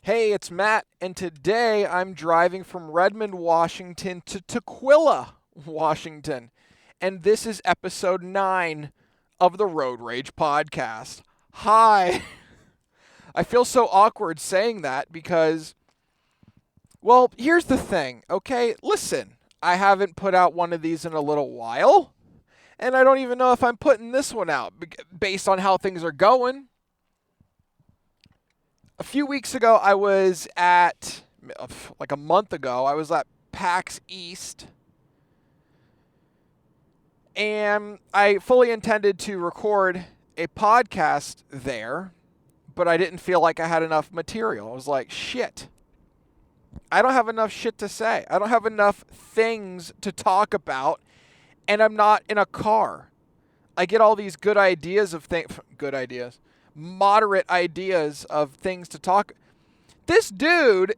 Hey, it's Matt, and today I'm driving from Redmond, Washington to Tukwila, Washington. And this is episode 9 of the Road Rage podcast. Hi. I feel so awkward saying that because, well, here's the thing, okay? Listen, I haven't put out one of these in a little while, and I don't even know if I'm putting this one out based on how things are going. A few weeks ago, I was at, like a month ago, I was at PAX East. And I fully intended to record a podcast there, but I didn't feel like I had enough material. I was like, shit. I don't have enough shit to say. I don't have enough things to talk about, and I'm not in a car. I get all these good ideas of things, good ideas, moderate ideas of things to talk. This dude,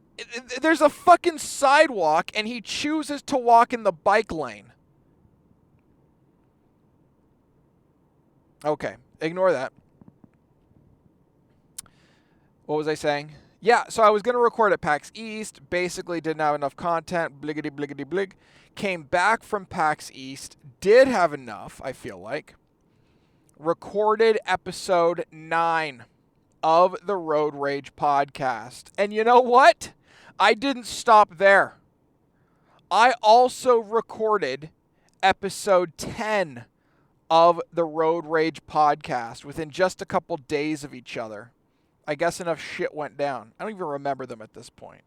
there's a fucking sidewalk, and he chooses to walk in the bike lane. Okay, ignore that. What was I saying? Yeah, so I was going to record at PAX East, basically didn't have enough content, bliggity bliggity blig. Came back from PAX East, did have enough, I feel like. Recorded episode 9 of the Road Rage podcast. And you know what? I didn't stop there. I also recorded episode 10 of the Road Rage podcast within just a couple days of each other. I guess enough shit went down. I don't even remember them at this point.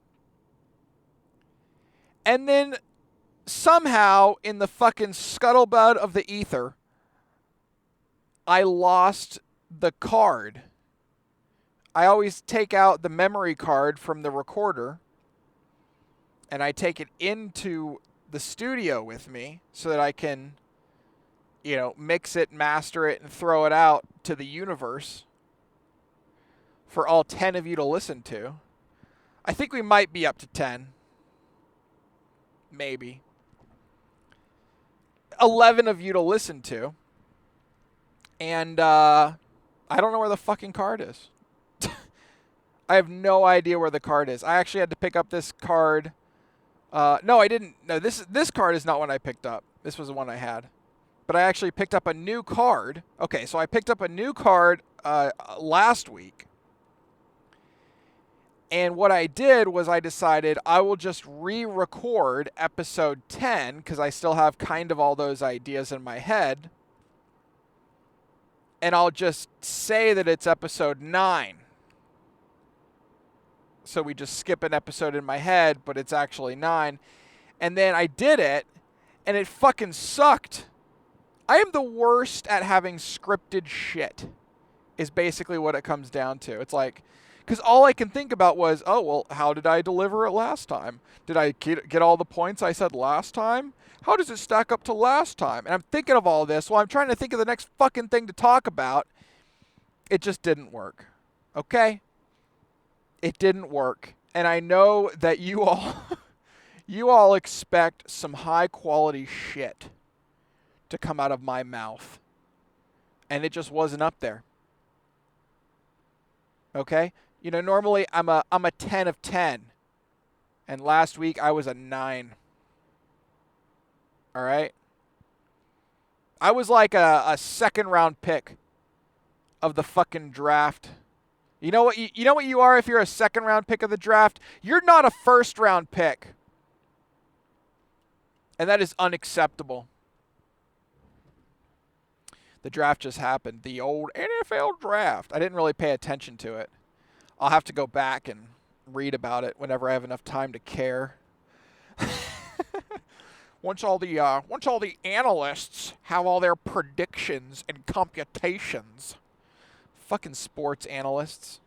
And then somehow in the fucking scuttlebutt of the ether, I lost the card. I always take out the memory card from the recorder and I take it into the studio with me so that I can, mix it, master it, and throw it out to the universe for all 10 of you to listen to. I think we might be up to 10. Maybe. 11 of you to listen to. And I don't know where the fucking card is. I have no idea where the card is. I actually had to pick up this card. No, I didn't. No, this card is not one I picked up. This was the one I had. But I actually picked up a new card. Okay, so I picked up a new card last week. And what I did was I decided I will just re-record episode 10 because I still have kind of all those ideas in my head. And I'll just say that it's episode 9. So we just skip an episode in my head, but it's actually 9. And then I did it, and it fucking sucked. I am the worst at having scripted shit, is basically what it comes down to. It's like, because all I can think about was, oh, well, how did I deliver it last time? Did I get all the points I said last time? How does it stack up to last time? And I'm thinking of all this while I'm trying to think of the next fucking thing to talk about. It just didn't work. Okay? It didn't work. And I know that you all expect some high quality shit to come out of my mouth. And it just wasn't up there. Okay? Normally I'm a 10 of 10. And last week I was a 9. All right? I was like a second round pick of the fucking draft. You know what you are if you're a second round pick of the draft? You're not a first round pick. And that is unacceptable. The draft just happened. The old NFL draft. I didn't really pay attention to it. I'll have to go back and read about it whenever I have enough time to care. Once all the analysts have all their predictions and computations. Fucking sports analysts.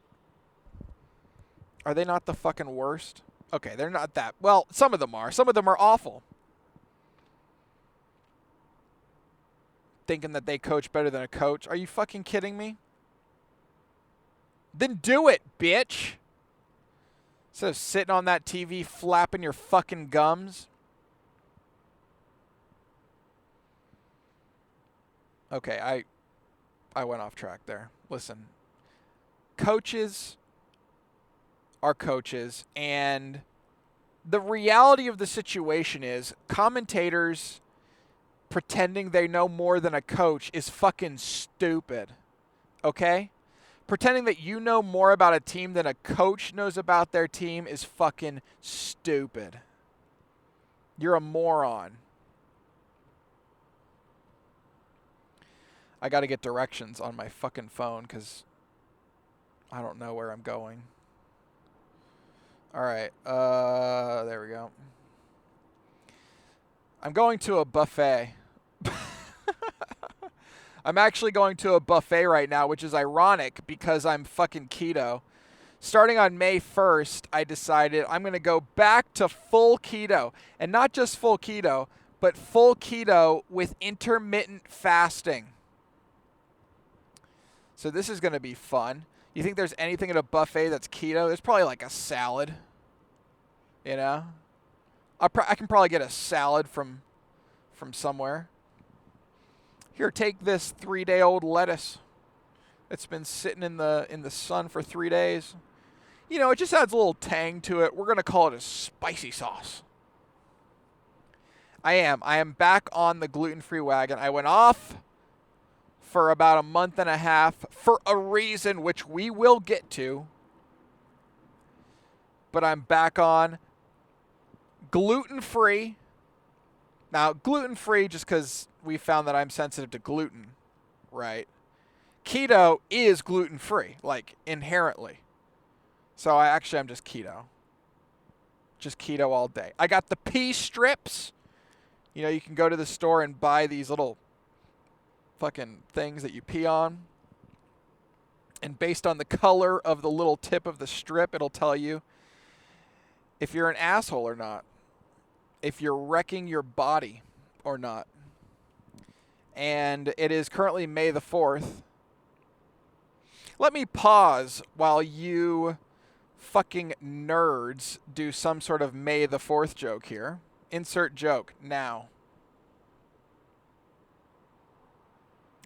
Are they not the fucking worst? Okay, they're not that. Well, some of them are. Some of them are awful. Thinking that they coach better than a coach. Are you fucking kidding me? Then do it, bitch. Instead of sitting on that TV flapping your fucking gums. Okay, I went off track there. Listen, coaches are coaches, and the reality of the situation is commentators pretending they know more than a coach is fucking stupid. Okay? Pretending that you know more about a team than a coach knows about their team is fucking stupid. You're a moron. I gotta get directions on my fucking phone because I don't know where I'm going. Alright, there we go. I'm going to a buffet. I'm actually going to a buffet right now, which is ironic because I'm fucking keto. Starting on May 1st, I decided I'm going to go back to full keto. And not just full keto, but full keto with intermittent fasting. So this is going to be fun. You think there's anything at a buffet that's keto? There's probably like a salad. You know? I can probably get a salad from somewhere. Here, take this 3-day-old lettuce. It's been sitting in the sun for 3 days. You know, it just adds a little tang to it. We're going to call it a spicy sauce. I am back on the gluten-free wagon. I went off for about a month and a half for a reason which we will get to. But I'm back on gluten-free. Now, gluten-free just because we found that I'm sensitive to gluten, right? Keto is gluten-free, like, inherently. So I'm just keto. Just keto all day. I got the pee strips. You know, you can go to the store and buy these little fucking things that you pee on. And based on the color of the little tip of the strip, it'll tell you if you're an asshole or not. If you're wrecking your body or not. And it is currently May the 4th. Let me pause while you fucking nerds do some sort of May the 4th joke here. Insert joke now.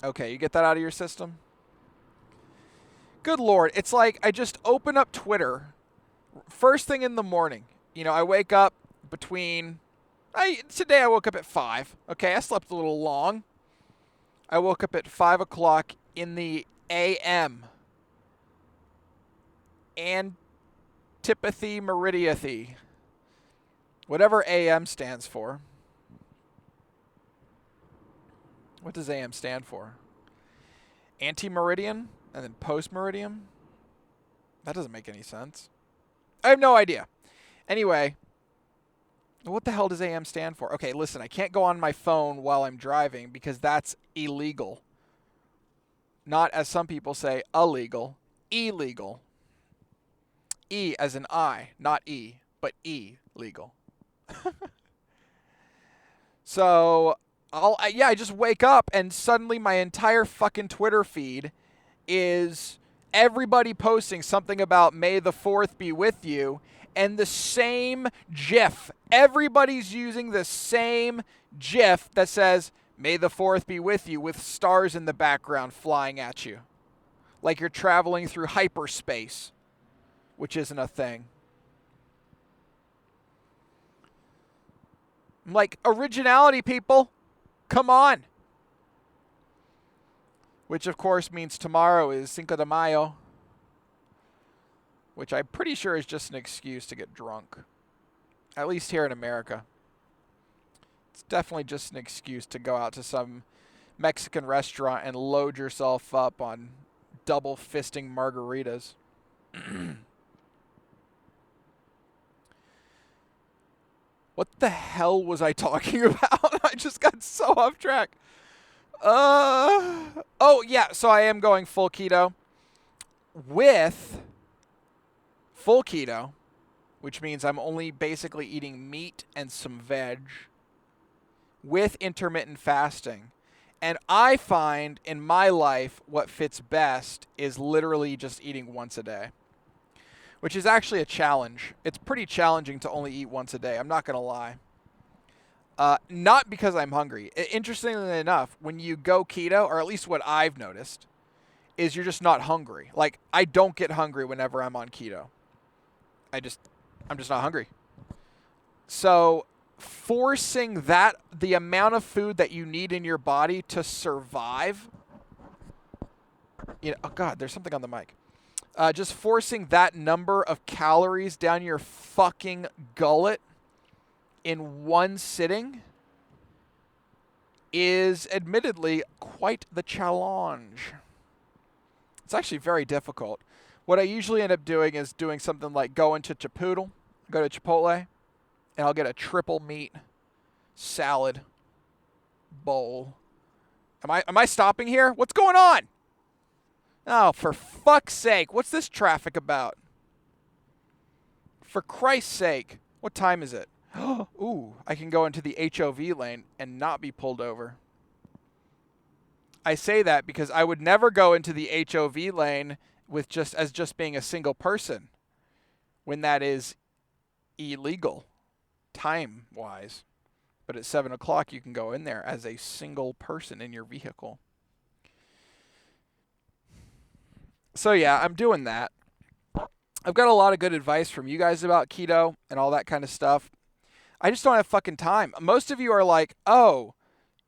Okay, you get that out of your system? Good Lord, it's like I just open up Twitter first thing in the morning. You know, I wake up between... Today I woke up at 5. Okay, I slept a little long. I woke up at 5 o'clock in the a.m. Antipathy meridiathy. Whatever a.m. stands for. What does a.m. stand for? Anti-meridian and then post-meridian? That doesn't make any sense. I have no idea. Anyway... What the hell does AM stand for? Okay, listen, I can't go on my phone while I'm driving because that's illegal. Not, as some people say, illegal. Illegal. E as in I, not E, but E, legal. So, I just wake up and suddenly my entire fucking Twitter feed is everybody posting something about May the 4th be with you. And the same GIF. Everybody's using the same GIF that says, May the 4th be with you, with stars in the background flying at you. Like you're traveling through hyperspace, which isn't a thing. I'm like, originality, people. Come on. Which, of course, means tomorrow is Cinco de Mayo. Which I'm pretty sure is just an excuse to get drunk. At least here in America. It's definitely just an excuse to go out to some Mexican restaurant and load yourself up on double fisting margaritas. What the hell was I talking about? I just got so off track. Oh, yeah, so I am going full keto with... Full keto, which means I'm only basically eating meat and some veg with intermittent fasting. And I find in my life what fits best is literally just eating once a day, which is actually a challenge. It's pretty challenging to only eat once a day. I'm not going to lie. Not because I'm hungry. Interestingly enough, when you go keto, or at least what I've noticed, is you're just not hungry. Like, I don't get hungry whenever I'm on keto. I'm just not hungry. So forcing the amount of food that you need in your body to survive, oh God, there's something on the mic. Just forcing that number of calories down your fucking gullet in one sitting is admittedly quite the challenge. It's actually very difficult. What I usually end up doing is doing something like go to Chipotle, go to Chipotle, and I'll get a triple meat salad bowl. Am I stopping here? What's going on? Oh, for fuck's sake. What's this traffic about? For Christ's sake. What time is it? Ooh, I can go into the HOV lane and not be pulled over. I say that because I would never go into the HOV lane with just being a single person when that is illegal time-wise. But at 7 o'clock, you can go in there as a single person in your vehicle. So yeah, I'm doing that. I've got a lot of good advice from you guys about keto and all that kind of stuff. I just don't have fucking time. Most of you are like, oh,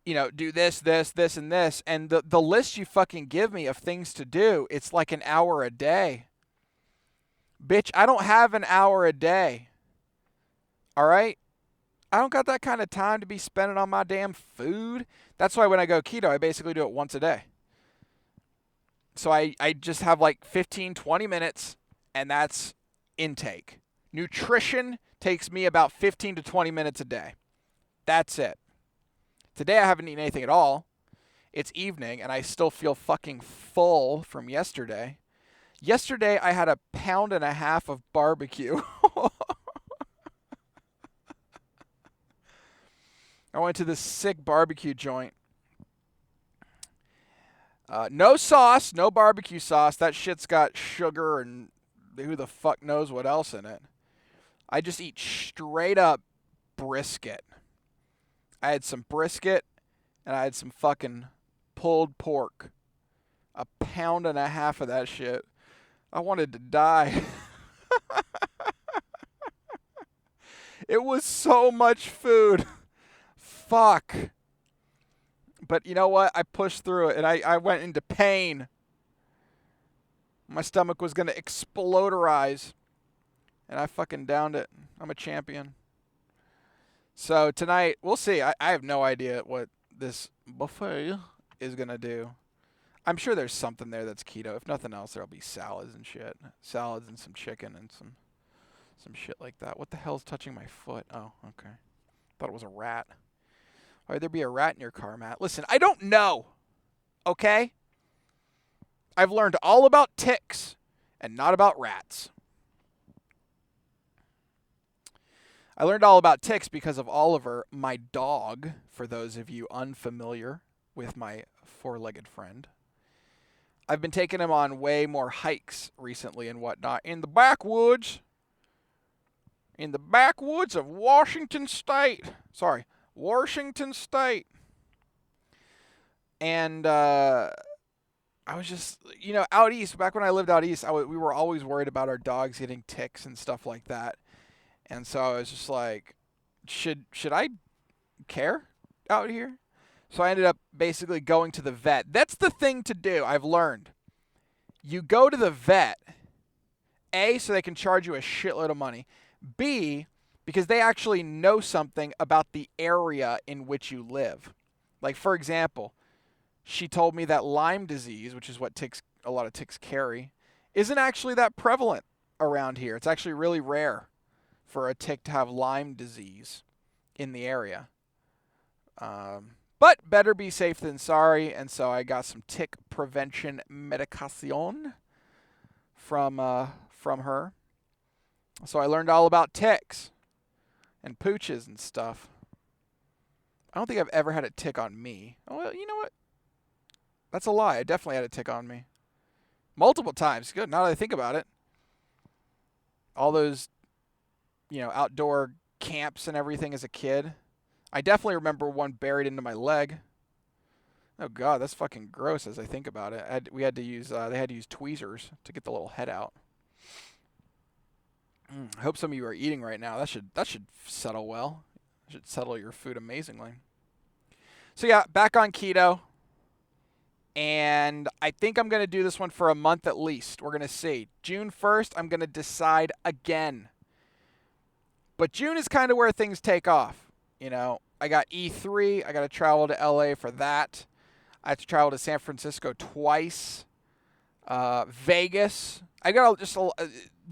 do this, this, this, and this. And the list you fucking give me of things to do, it's like an hour a day. Bitch, I don't have an hour a day. All right? I don't got that kind of time to be spending on my damn food. That's why when I go keto, I basically do it once a day. So I just have like 15, 20 minutes, and that's intake. Nutrition takes me about 15 to 20 minutes a day. That's it. Today I haven't eaten anything at all. It's evening, and I still feel fucking full from yesterday. Yesterday I had 1.5 pounds of barbecue. I went to this sick barbecue joint. No sauce, no barbecue sauce. That shit's got sugar and who the fuck knows what else in it. I just eat straight up brisket. I had some brisket and I had some fucking pulled pork. 1.5 pounds of that shit. I wanted to die. It was so much food. Fuck. But you know what? I pushed through it, and I went into pain. My stomach was going to exploderize, and I fucking downed it. I'm a champion. So tonight, we'll see. I have no idea what this buffet is going to do. I'm sure there's something there that's keto. If nothing else, there'll be salads and shit. Salads and some chicken and some shit like that. What the hell's touching my foot? Oh, okay. Thought it was a rat. Why would there be a rat in your car, Matt? Listen, I don't know. Okay? I've learned all about ticks and not about rats. I learned all about ticks because of Oliver, my dog, for those of you unfamiliar with my four-legged friend. I've been taking him on way more hikes recently and whatnot in the backwoods. In the backwoods of Washington State. Sorry. Washington State. And I was just, out east, back when I lived out east, we were always worried about our dogs getting ticks and stuff like that. And so I was just like, should I care out here? So I ended up basically going to the vet. That's the thing to do, I've learned. You go to the vet, A, so they can charge you a shitload of money. B, because they actually know something about the area in which you live. Like, for example, she told me that Lyme disease, which is what a lot of ticks carry, isn't actually that prevalent around here. It's actually really rare for a tick to have Lyme disease in the area. But better be safe than sorry, and so I got some tick prevention medication from her. So I learned all about ticks and pooches and stuff. I don't think I've ever had a tick on me. Oh, well, you know what? That's a lie. I definitely had a tick on me. Multiple times. Good, now that I think about it. All those, outdoor camps and everything as a kid. I definitely remember one buried into my leg. Oh, God, that's fucking gross as I think about it. They had to use tweezers to get the little head out. I hope some of you are eating right now. That should settle well. It should settle your food amazingly. So yeah, back on keto. And I think I'm going to do this one for a month at least. We're going to see. June 1st, I'm going to decide again. But June is kind of where things take off. You know, I got E3. I got to travel to LA for that. I have to travel to San Francisco twice. Vegas. I got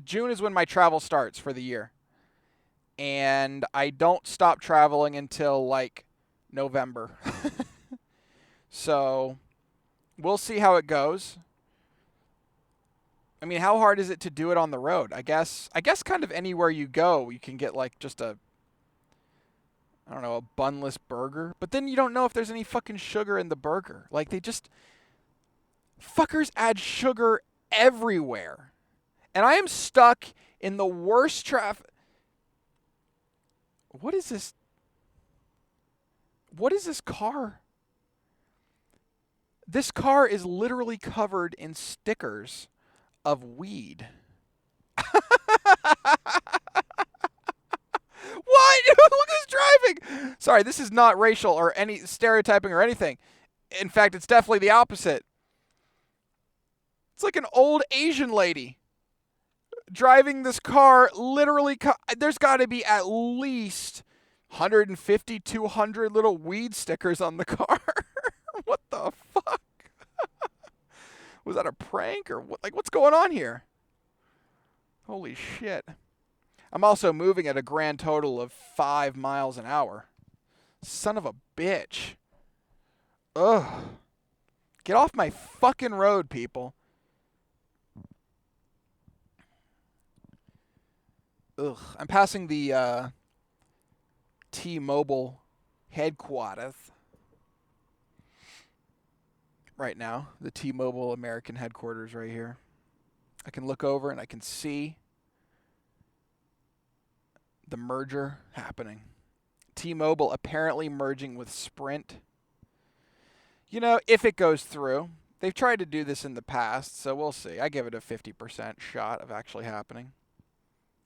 June is when my travel starts for the year. And I don't stop traveling until like November. So we'll see how it goes. I mean, how hard is it to do it on the road? I guess kind of anywhere you go, you can get like just a bunless burger. But then you don't know if there's any fucking sugar in the burger. Like fuckers add sugar everywhere. And I am stuck in the worst traffic. What is this? What is this car? This car is literally covered in stickers of weed. What? Look who's driving. Sorry, this is not racial or any stereotyping or anything. In fact, it's definitely the opposite. It's like an old Asian lady driving this car. Literally, there's got to be at least 150, 200 little weed stickers on the car. What the fuck? Was that a prank or what? Like, what's going on here? Holy shit. I'm also moving at a grand total of 5 miles an hour. Son of a bitch. Ugh. Get off my fucking road, people. Ugh. I'm passing the T-Mobile headquarters right now. The T-Mobile American headquarters right here. I can look over and I can see the merger happening. T-Mobile apparently merging with Sprint. You know, if it goes through. They've tried to do this in the past, so we'll see. I give it a 50% shot of actually happening.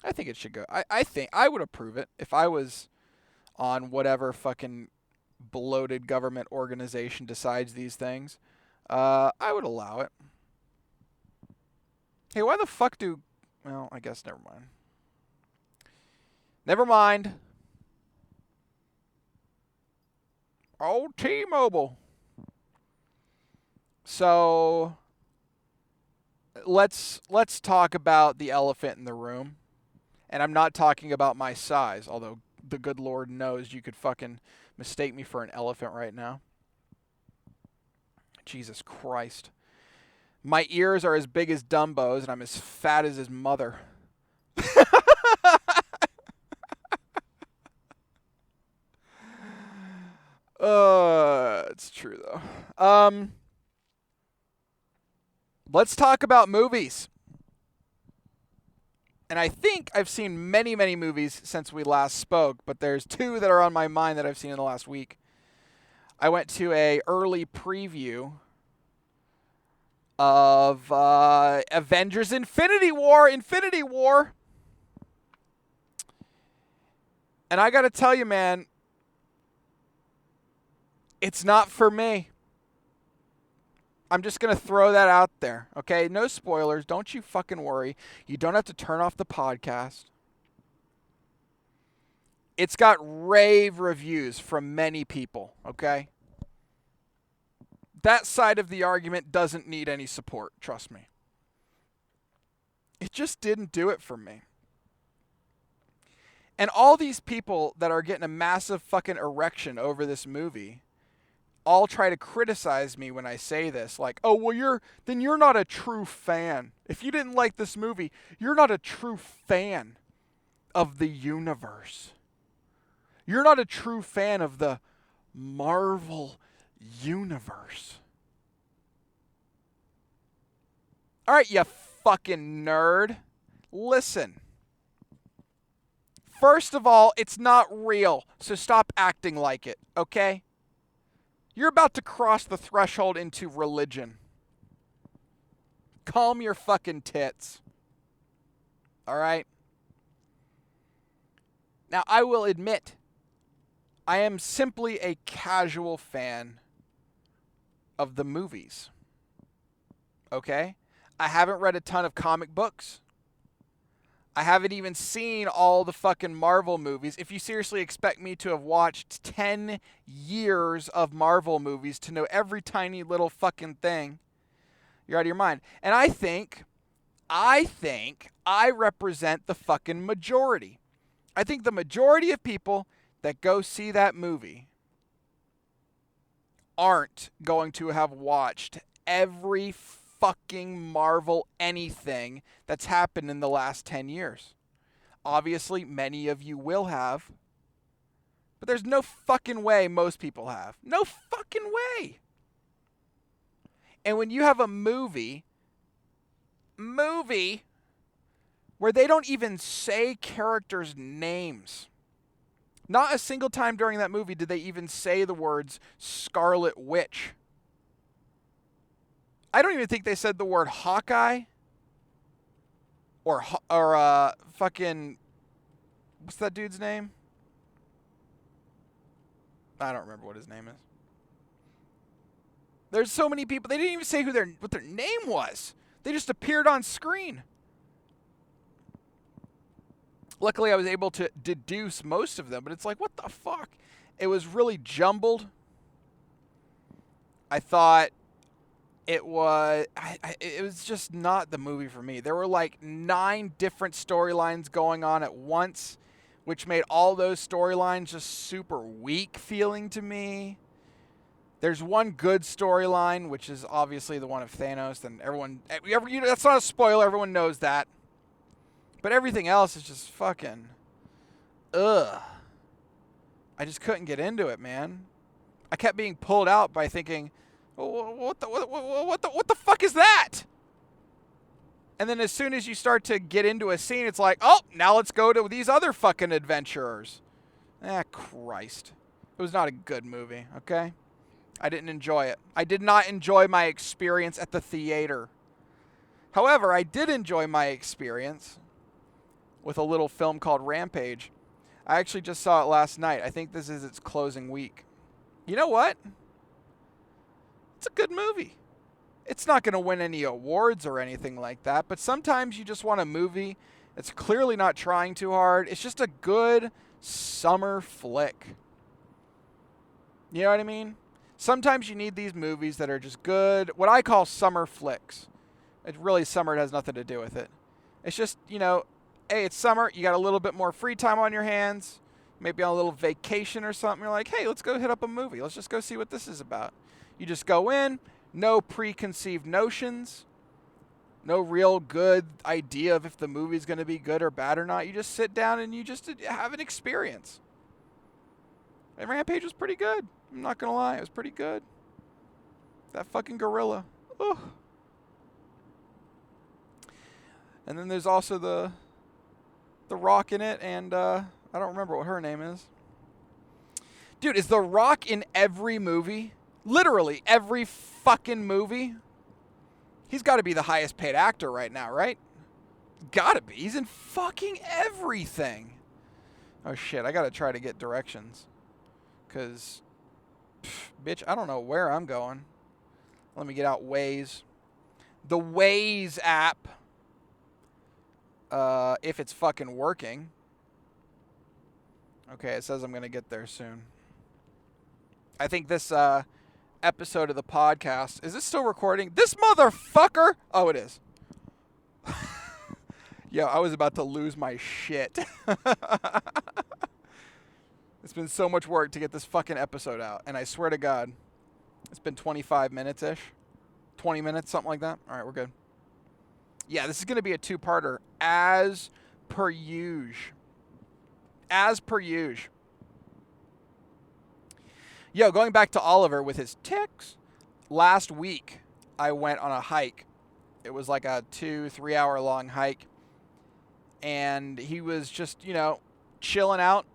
I think it should go. I think I would approve it if I was on whatever fucking bloated government organization decides these things. I would allow it. Hey, why the fuck do... Well, I guess never mind. Never mind. Oh, T-Mobile. So let's talk about the elephant in the room. And I'm not talking about my size, although the good Lord knows you could fucking mistake me for an elephant right now. Jesus Christ. My ears are as big as Dumbo's, and I'm as fat as his mother. It's true, though. Let's talk about movies. And I think I've seen many, many movies since we last spoke, but there's 2 that are on my mind that I've seen in the last week. I went to a early preview of Avengers Infinity War. And I got to tell you, man, it's not for me. I'm just going to throw that out there, okay? No spoilers. Don't you fucking worry. You don't have to turn off the podcast. It's got rave reviews from many people, okay? That side of the argument doesn't need any support, trust me. It just didn't do it for me. And all these people that are getting a massive fucking erection over this movie all try to criticize me when I say this. Like, oh, well, you're not a true fan. If you didn't like this movie, you're not a true fan of the universe. You're not a true fan of the Marvel universe. All right, you fucking nerd. Listen. First of all, it's not real, so stop acting like it, okay? You're about to cross the threshold into religion. Calm your fucking tits. All right? Now, I will admit, I am simply a casual fan of the movies. Okay? I haven't read a ton of comic books. I haven't even seen all the fucking Marvel movies. If you seriously expect me to have watched 10 years of Marvel movies to know every tiny little fucking thing, you're out of your mind. And I think I represent the fucking majority. I think the majority of people that go see that movie aren't going to have watched every fucking Marvel anything that's happened in the last 10 years. Obviously, many of you will have, but there's no fucking way most people have. No fucking way. And when you have a movie where they don't even say characters' names. Not a single time during that movie did they even say the words Scarlet Witch. I don't even think they said the word Hawkeye or fucking, what's that dude's name? I don't remember what his name is. There's so many people, they didn't even say what their name was. They just appeared on screen. Luckily, I was able to deduce most of them, but it's like, what the fuck? It was really jumbled. I thought it was just not the movie for me. There were like 9 different storylines going on at once, which made all those storylines just super weak feeling to me. There's one good storyline, which is obviously the one of Thanos, and that's not a spoiler, everyone knows that. But everything else is just fucking, ugh. I just couldn't get into it, man. I kept being pulled out by thinking, what the fuck is that? And then as soon as you start to get into a scene, it's like, oh, now let's go to these other fucking adventurers. Christ. It was not a good movie, okay? I didn't enjoy it. I did not enjoy my experience at the theater. However, I did enjoy my experience with a little film called Rampage. I actually just saw it last night. I think this is its closing week. You know what? It's a good movie. It's not going to win any awards or anything like that, but sometimes you just want a movie that's clearly not trying too hard. It's just a good summer flick. You know what I mean? Sometimes you need these movies that are just good, what I call summer flicks. Summer has nothing to do with it. It's just, hey, it's summer, you got a little bit more free time on your hands, maybe on a little vacation or something. You're like, hey, let's go hit up a movie. Let's just go see what this is about. You just go in, no preconceived notions, no real good idea of if the movie's going to be good or bad or not. You just sit down and you just have an experience. And Rampage was pretty good. I'm not going to lie. It was pretty good. That fucking gorilla. Ugh. And then there's also the Rock in it, and I don't remember what her name is. Dude, is The Rock in every movie? Literally every fucking movie? He's got to be the highest paid actor right now, right? Gotta be. He's in fucking everything. Oh shit, I gotta try to get directions. Because, bitch, I don't know where I'm going. Let me get out Waze. The Waze app. If it's fucking working. Okay, it says I'm going to get there soon. I think this episode of the podcast... Is this still recording? This motherfucker! Oh, it is. Yo, I was about to lose my shit. It's been so much work to get this fucking episode out. And I swear to God, it's been 25 minutes-ish. 20 minutes, something like that. All right, we're good. Yeah, this is going to be a 2-parter, as per usual. As per usual. Yo, going back to Oliver with his ticks. Last week, I went on a hike. It was like a 2-3 hour long hike. And he was just, chilling out,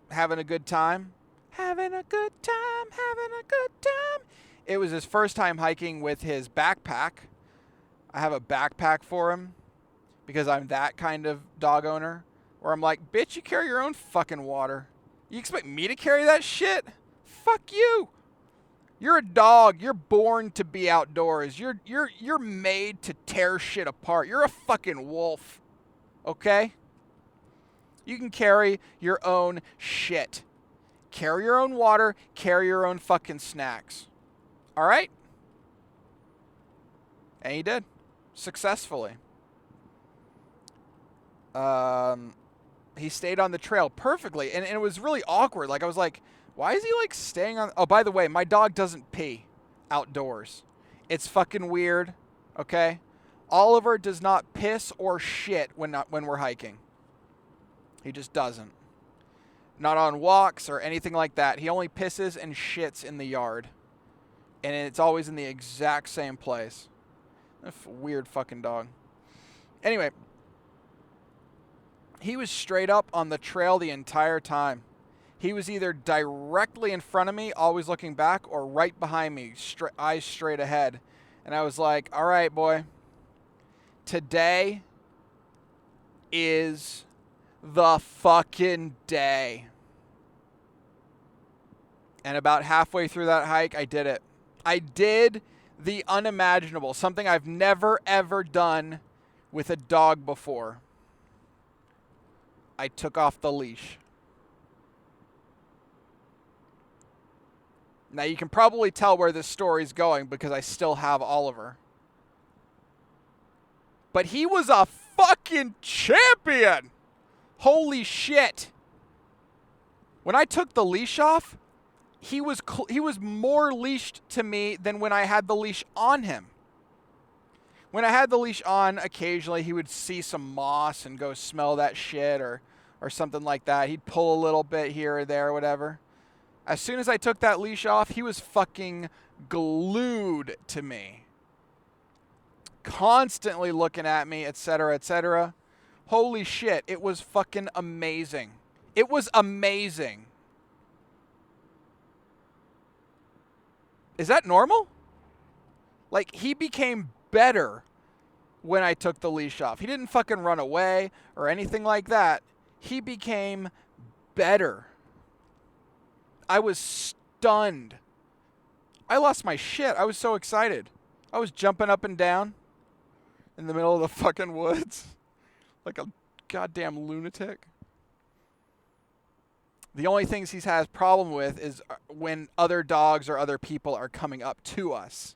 having a good time. Having a good time, having a good time. It was his first time hiking with his backpack. I have a backpack for him because I'm that kind of dog owner. Where I'm like, bitch, you carry your own fucking water. You expect me to carry that shit? Fuck you. You're a dog. You're born to be outdoors. You're made to tear shit apart. You're a fucking wolf. Okay? You can carry your own shit. Carry your own water. Carry your own fucking snacks. All right? And he did. Successfully. He stayed on the trail perfectly. And it was really awkward. Like, I was like, why is he, like, staying on... Oh, by the way, my dog doesn't pee outdoors. It's fucking weird. Okay? Oliver does not piss or shit when we're hiking. He just doesn't. Not on walks or anything like that. He only pisses and shits in the yard. And it's always in the exact same place. A weird fucking dog. Anyway, he was straight up on the trail the entire time. He was either directly in front of me, always looking back, or right behind me, eyes straight ahead. And I was like, all right, boy. Today is the fucking day. And about halfway through that hike, I did it. I did the unimaginable, something I've never, ever done with a dog before. I took off the leash. Now, you can probably tell where this story's going because I still have Oliver. But he was a fucking champion! Holy shit. When I took the leash off, he was more leashed to me than when I had the leash on him. When I had the leash on, occasionally he would see some moss and go smell that shit or something like that. He'd pull a little bit here or there or whatever. As soon as I took that leash off, he was fucking glued to me. Constantly looking at me, etc., etc. Holy shit, it was fucking amazing. It was amazing. Is that normal? Like, he became better when I took the leash off. He didn't fucking run away or anything like that. He became better. I was stunned. I lost my shit. I was so excited. I was jumping up and down in the middle of the fucking woods like a goddamn lunatic. The only things he has problem with is when other dogs or other people are coming up to us.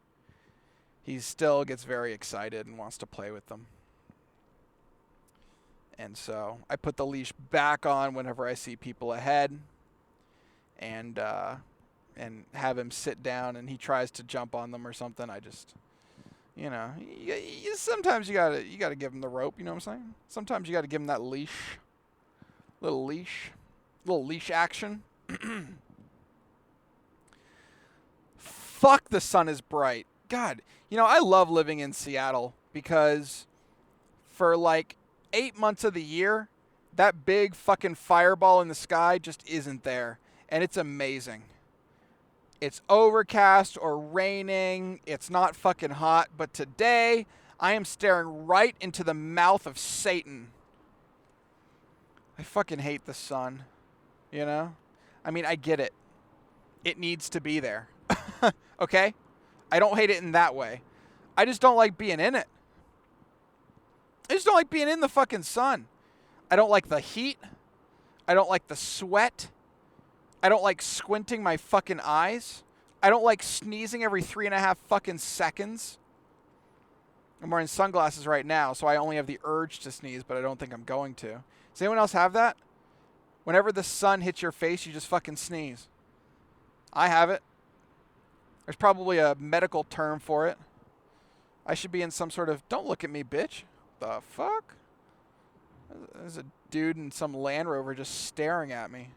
He still gets very excited and wants to play with them. And so I put the leash back on whenever I see people ahead and have him sit down and he tries to jump on them or something. I just, sometimes you gotta give him the rope, you know what I'm saying? Sometimes you gotta give him that leash. Little leash action. Fuck, the sun is bright. God, I love living in Seattle because for like 8 months of the year, that big fucking fireball in the sky just isn't there. And it's amazing. It's overcast or raining. It's not fucking hot. But today, I am staring right into the mouth of Satan. I fucking hate the sun. I mean, I get it. It needs to be there. Okay? I don't hate it in that way. I just don't like being in it. I just don't like being in the fucking sun. I don't like the heat. I don't like the sweat. I don't like squinting my fucking eyes. I don't like sneezing every 3.5 fucking seconds. I'm wearing sunglasses right now, so I only have the urge to sneeze, but I don't think I'm going to. Does anyone else have that? Whenever the sun hits your face, you just fucking sneeze. I have it. There's probably a medical term for it. I should be in some sort of, don't look at me, bitch. The fuck? There's a dude in some Land Rover just staring at me.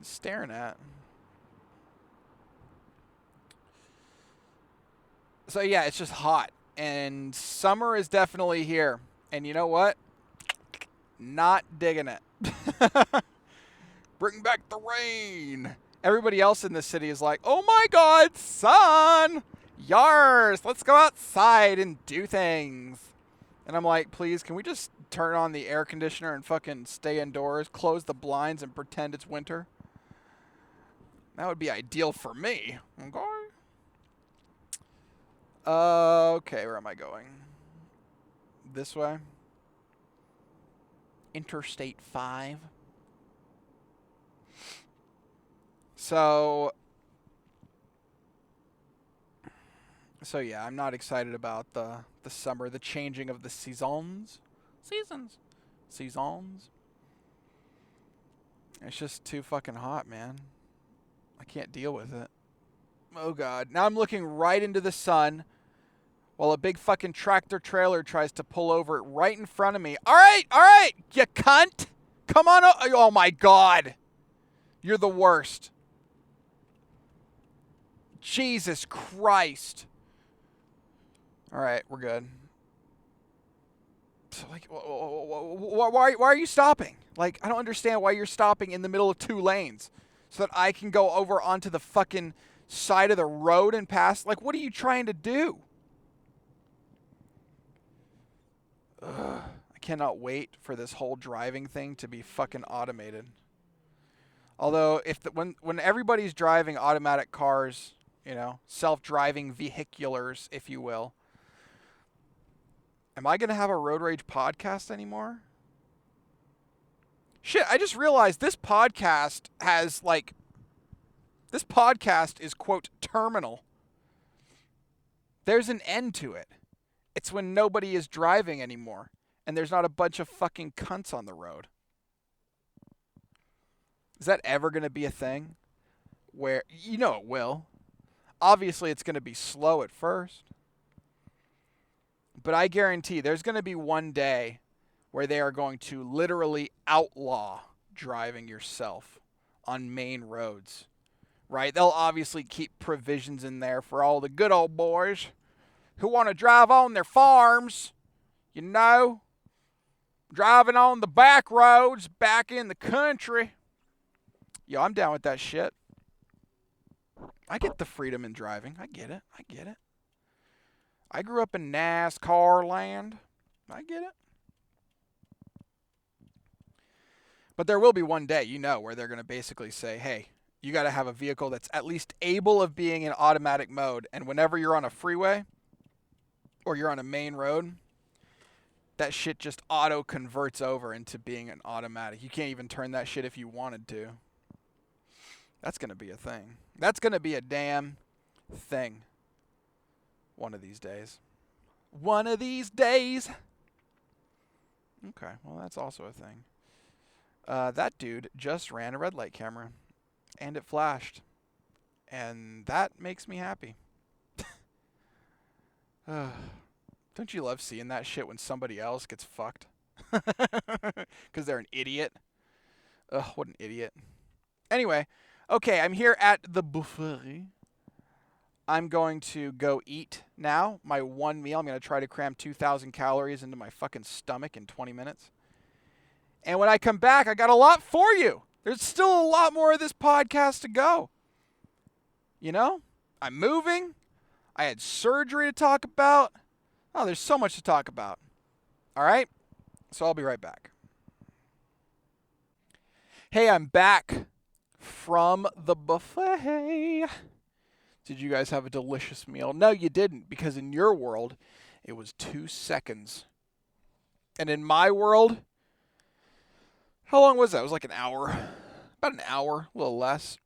Staring at. So yeah, it's just hot. And summer is definitely here. And you know what? Not digging it. Bring back the rain. Everybody else in the city is like, oh my God, sun! Yars! Let's go outside and do things. And I'm like, please, can we just turn on the air conditioner and fucking stay indoors, close the blinds, and pretend it's winter? That would be ideal for me. Okay, where am I going? This way? Interstate 5. So yeah, I'm not excited about the summer, the changing of the seasons. Seasons. It's just too fucking hot, man. I can't deal with it. Oh, God. Now I'm looking right into the sun while a big fucking tractor trailer tries to pull over right in front of me. All right, you cunt. Come on. Oh, my God. You're the worst. Jesus Christ. All right, we're good. So, like, why are you stopping? Like, I don't understand why you're stopping in the middle of 2 lanes so that I can go over onto the fucking side of the road and pass. Like, what are you trying to do? Ugh, I cannot wait for this whole driving thing to be fucking automated. Although, when everybody's driving automatic cars, self-driving vehiculars, if you will, am I going to have a Road Rage podcast anymore? Shit, I just realized this podcast is, quote, terminal. There's an end to it. It's when nobody is driving anymore, and there's not a bunch of fucking cunts on the road. Is that ever going to be a thing? Where, it will. Obviously, it's going to be slow at first. But I guarantee there's going to be one day where they are going to literally outlaw driving yourself on main roads, right? They'll obviously keep provisions in there for all the good old boys who want to drive on their farms, driving on the back roads back in the country. Yo, I'm down with that shit. I get the freedom in driving. I get it. I grew up in NASCAR land. I get it. But there will be one day, where they're going to basically say, hey, you got to have a vehicle that's at least able of being in automatic mode. And whenever you're on a freeway or you're on a main road, that shit just auto converts over into being an automatic. You can't even turn that shit if you wanted to. That's going to be a thing. That's going to be a damn thing. One of these days. Okay, well, that's also a thing. That dude just ran a red light camera. And it flashed. And that makes me happy. Don't you love seeing that shit when somebody else gets fucked? Because they're an idiot. Ugh, what an idiot. Anyway, okay, I'm here at the buffet. I'm going to go eat now. My one meal. I'm going to try to cram 2,000 calories into my fucking stomach in 20 minutes. And when I come back, I got a lot for you. There's still a lot more of this podcast to go. I'm moving. I had surgery to talk about. Oh, there's so much to talk about. All right? So I'll be right back. Hey, I'm back from the buffet. Did you guys have a delicious meal? No, you didn't, because in your world, it was 2 seconds. And in my world, how long was that? It was like an hour. About an hour, a little less,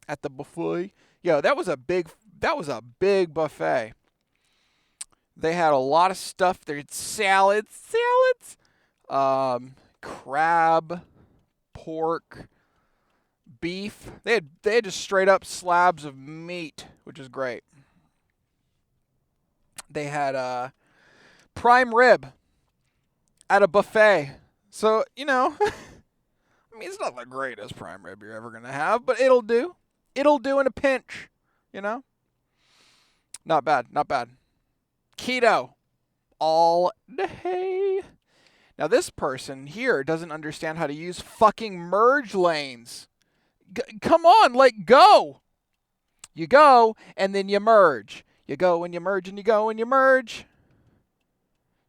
at the buffet. Yo, that was a big buffet. They had a lot of stuff. They had salads, crab, pork, beef. They had just straight up slabs of meat, which is great. They had prime rib at a buffet. So, it's not the greatest prime rib you're ever going to have, but it'll do. It'll do in a pinch, Not bad. Keto. All day. Now, this person here doesn't understand how to use fucking merge lanes. Come on, go. You go, and then you merge. You go and you merge, and you go and you merge.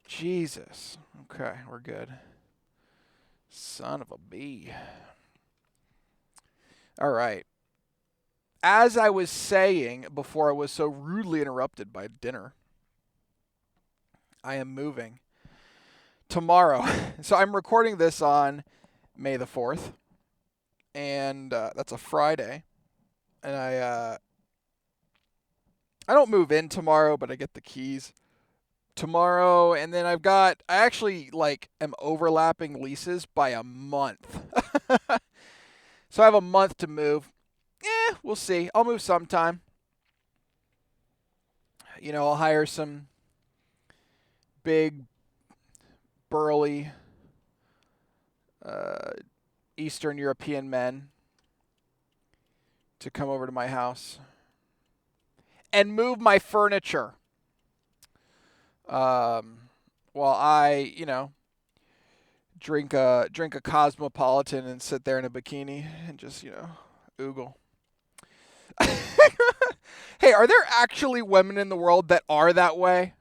Jesus. Okay, we're good. Son of a bee. All right. As I was saying before I was so rudely interrupted by dinner, I am moving tomorrow. So I'm recording this on May the 4th, and that's a Friday. And I don't move in tomorrow, but I get the keys tomorrow, and then I actually am overlapping leases by a month. So I have a month to move. We'll see. I'll move sometime. I'll hire some big, burly, Eastern European men to come over to my house and move my furniture. While I, drink a Cosmopolitan and sit there in a bikini and just, oogle. Hey, are there actually women in the world that are that way?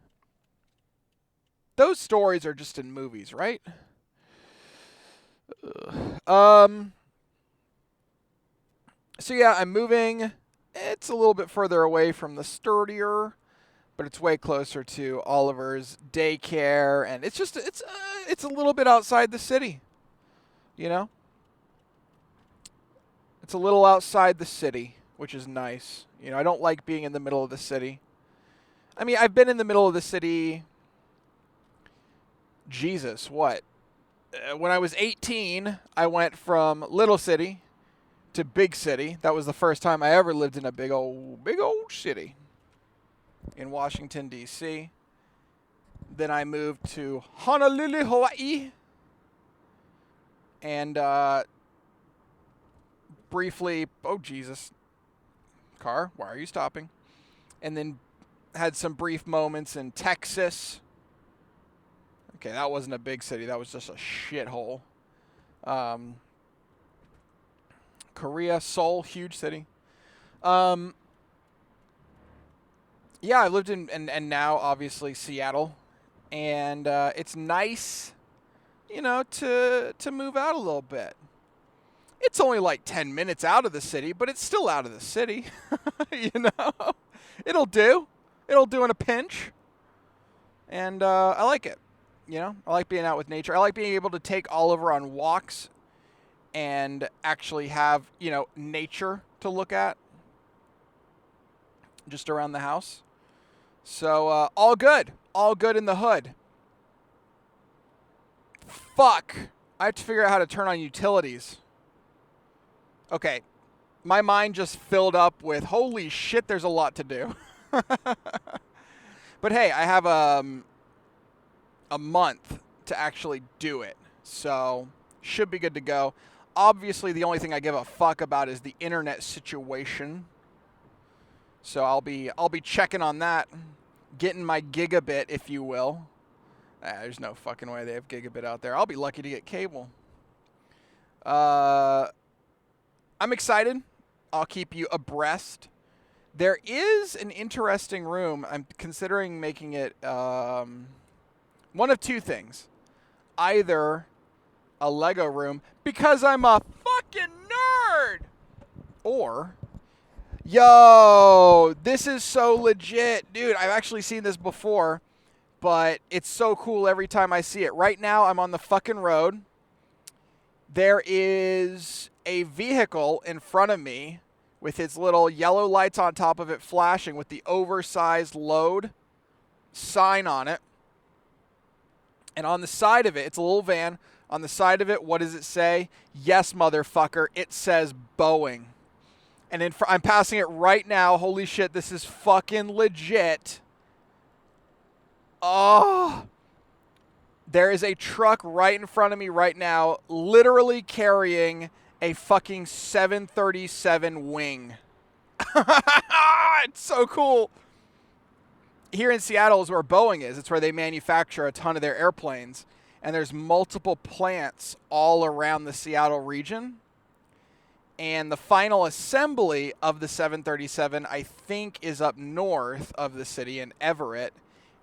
Those stories are just in movies, right? So yeah, I'm moving. It's a little bit further away from the sturdier, but it's way closer to Oliver's daycare, and it's a little bit outside the city. It's a little outside the city, which is nice. I don't like being in the middle of the city. I mean, I've been in the middle of the city. Jesus, what? When I was 18, I went from little city to big city. That was the first time I ever lived in a big old city in Washington, D.C. Then I moved to Honolulu, Hawaii. And briefly, oh Jesus, car, why are you stopping? And then had some brief moments in Texas. Okay, that wasn't a big city. That was just a shithole. Korea, Seoul, huge city. Yeah, I lived in, and now obviously Seattle. And it's nice, to move out a little bit. It's only like 10 minutes out of the city, but it's still out of the city. It'll do. It'll do in a pinch. And I like it. I like being out with nature. I like being able to take Oliver on walks and actually have, nature to look at just around the house. So all good. All good in the hood. Fuck. I have to figure out how to turn on utilities. Okay. My mind just filled up with, holy shit, there's a lot to do. But hey, I have a month to actually do it. So, should be good to go. Obviously, the only thing I give a fuck about is the internet situation. So, I'll be checking on that. Getting my gigabit, if you will. There's no fucking way they have gigabit out there. I'll be lucky to get cable. I'm excited. I'll keep you abreast. There is an interesting room. I'm considering making it one of two things. Either a Lego room, because I'm a fucking nerd, or, yo, this is so legit. Dude, I've actually seen this before, but it's so cool every time I see it. Right now, I'm on the fucking road. There is a vehicle in front of me with its little yellow lights on top of it flashing with the oversized load sign on it. And on the side of it, it's a little van. On the side of it, what does it say? Yes, motherfucker, it says Boeing. And I'm passing it right now. Holy shit, this is fucking legit. Oh. There is a truck right in front of me right now, literally carrying a fucking 737 wing. It's so cool. Here in Seattle is where Boeing is. It's where they manufacture a ton of their airplanes. And there's multiple plants all around the Seattle region. And the final assembly of the 737, I think, is up north of the city in Everett.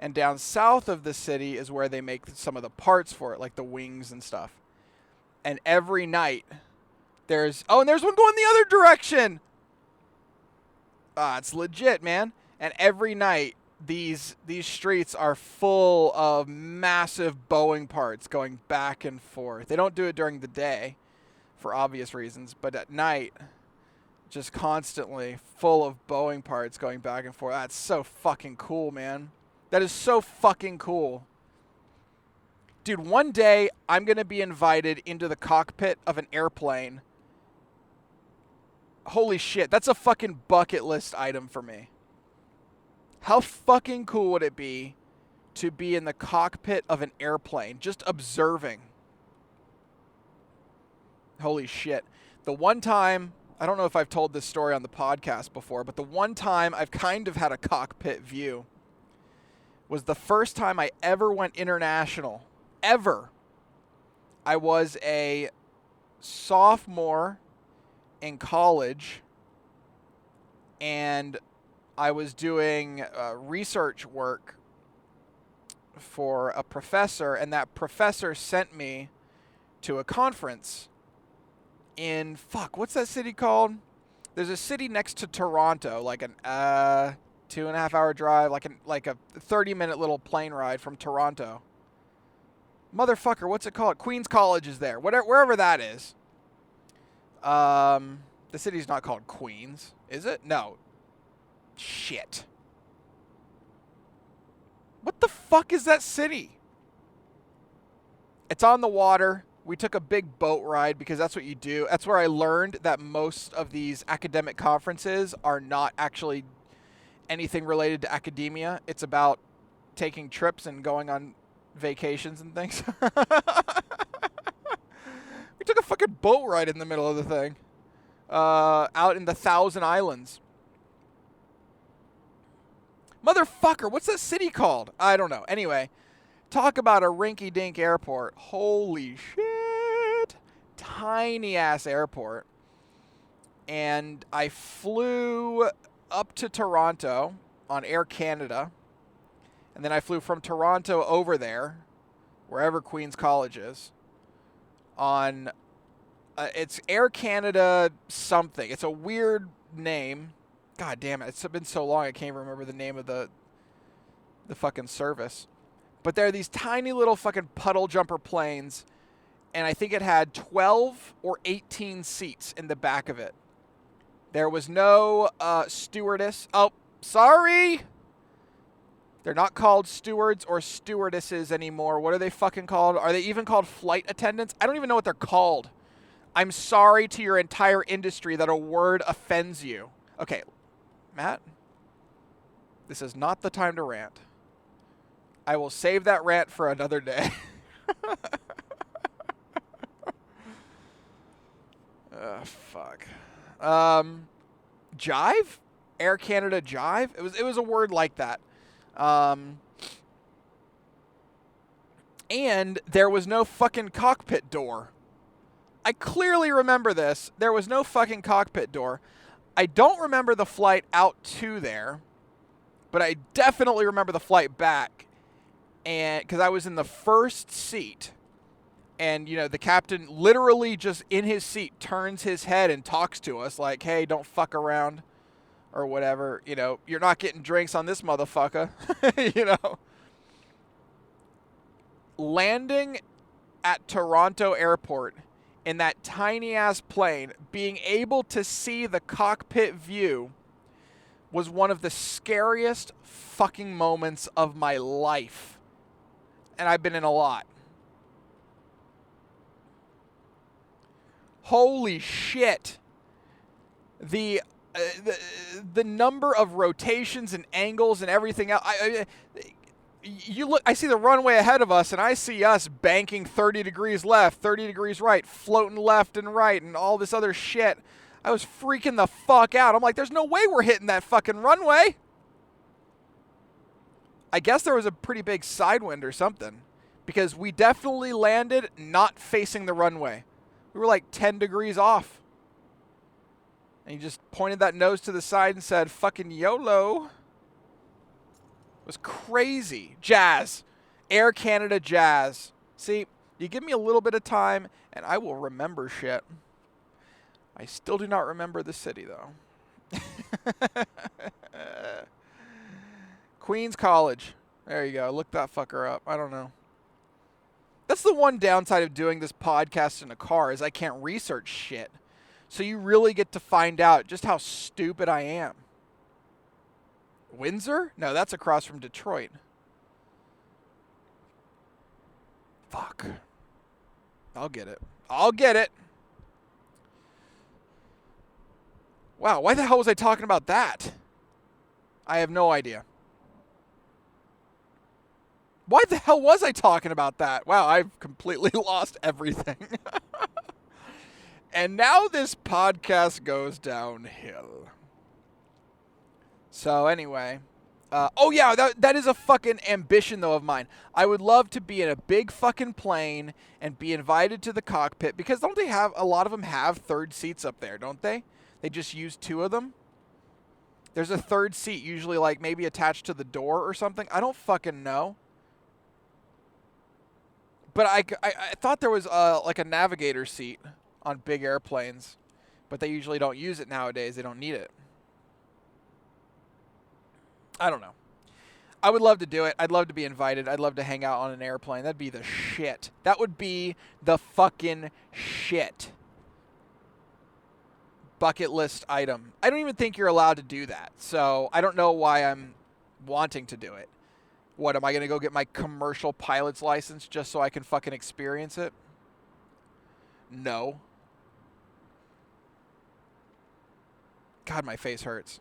And down south of the city is where they make some of the parts for it, like the wings and stuff. And every night there's one going the other direction. It's legit, man. And every night these streets are full of massive Boeing parts going back and forth. They don't do it during the day for obvious reasons, but at night, just constantly full of Boeing parts going back and forth. That's so fucking cool, man. That is so fucking cool. Dude, one day I'm going to be invited into the cockpit of an airplane. Holy shit, that's a fucking bucket list item for me. How fucking cool would it be to be in the cockpit of an airplane, just observing? Holy shit. The one time, I don't know if I've told this story on the podcast before, but the one time I've kind of had a cockpit view was the first time I ever went international. Ever. I was a sophomore in college, and I was doing research work for a professor, and that professor sent me to a conference in, what's that city called? There's a city next to Toronto, like an 2.5 hour drive, like a 30-minute little plane ride from Toronto. Motherfucker, what's it called? Queen's College is there. Wherever that is. The city's not called Queens, is it? No. Shit. What the fuck is that city? It's on the water. We took a big boat ride because that's what you do. That's where I learned that most of these academic conferences are not actually anything related to academia. It's about taking trips and going on vacations and things. We took a fucking boat ride in the middle of the thing. Out in the Thousand Islands. Motherfucker, what's that city called? I don't know. Anyway, talk about a rinky-dink airport. Holy shit. Tiny-ass airport. And I flew up to Toronto on Air Canada. And then I flew from Toronto over there, wherever Queen's College is, on, it's Air Canada something. It's a weird name. God damn it. It's been so long I can't remember the name of the fucking service. But there are these tiny little fucking puddle jumper planes, and I think it had 12 or 18 seats in the back of it. There was no stewardess. Oh, sorry! They're not called stewards or stewardesses anymore. What are they fucking called? Are they even called flight attendants? I don't even know what they're called. I'm sorry to your entire industry that a word offends you. Okay, Matt, this is not the time to rant. I will save that rant for another day. Fuck. Jive? Air Canada Jive? It was a word like that. And there was no fucking cockpit door. I clearly remember this. There was no fucking cockpit door. I don't remember the flight out to there, but I definitely remember the flight back. And because I was in the first seat, and you know, the captain literally just in his seat turns his head and talks to us like, "Hey, don't fuck around," or whatever. You know, you're not getting drinks on this motherfucker. You know, landing at Toronto Airport in that tiny ass plane, being able to see the cockpit view was one of the scariest fucking moments of my life. And I've been in a lot. Holy shit. The number of rotations and angles and everything else. You look, I see the runway ahead of us, and I see us banking 30 degrees left, 30 degrees right, floating left and right, and all this other shit. I was freaking the fuck out. I'm like, there's no way we're hitting that fucking runway. I guess there was a pretty big side wind or something, because we definitely landed not facing the runway. We were like 10 degrees off. And he just pointed that nose to the side and said, fucking YOLO. It was crazy. Jazz. Air Canada Jazz. See, you give me a little bit of time, and I will remember shit. I still do not remember the city, though. Queens College. There you go. Look that fucker up. I don't know. That's the one downside of doing this podcast in a car is I can't research shit. So you really get to find out just how stupid I am. Windsor? No, that's across from Detroit. Fuck. I'll get it. I'll get it. Wow, why the hell was I talking about that? I have no idea. Why the hell was I talking about that? Wow, I've completely lost everything. And now this podcast goes downhill. So anyway. Oh yeah, that is a fucking ambition though of mine. I would love to be in a big fucking plane and be invited to the cockpit. Because don't they have, a lot of them have third seats up there, don't they? They just use 2 of them. There's a third seat usually like maybe attached to the door or something. I don't fucking know. But I thought there was like a navigator seat on big airplanes. But they usually don't use it nowadays. They don't need it. I don't know. I would love to do it. I'd love to be invited. I'd love to hang out on an airplane. That'd be the shit. That would be the fucking shit. Bucket list item. I don't even think you're allowed to do that. So I don't know why I'm wanting to do it. What, am I going to go get my commercial pilot's license just so I can fucking experience it? No. God, my face hurts.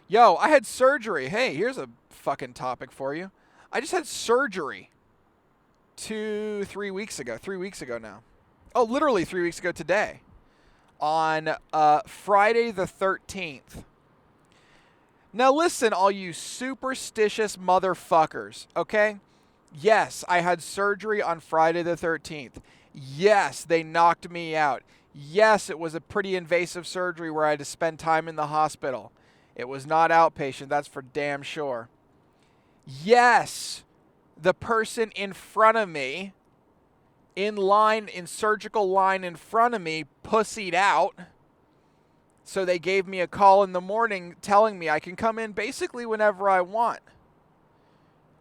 Yo, I had surgery. Hey, here's a fucking topic for you. I just had surgery 3 weeks ago. 3 weeks ago now. Oh, literally 3 weeks ago today. On Friday the 13th. Now listen, all you superstitious motherfuckers, okay? Yes, I had surgery on Friday the 13th. Yes, they knocked me out. Yes, it was a pretty invasive surgery where I had to spend time in the hospital. It was not outpatient, that's for damn sure. Yes, the person in front of me, in surgical line in front of me, pussied out. So they gave me a call in the morning telling me I can come in basically whenever I want.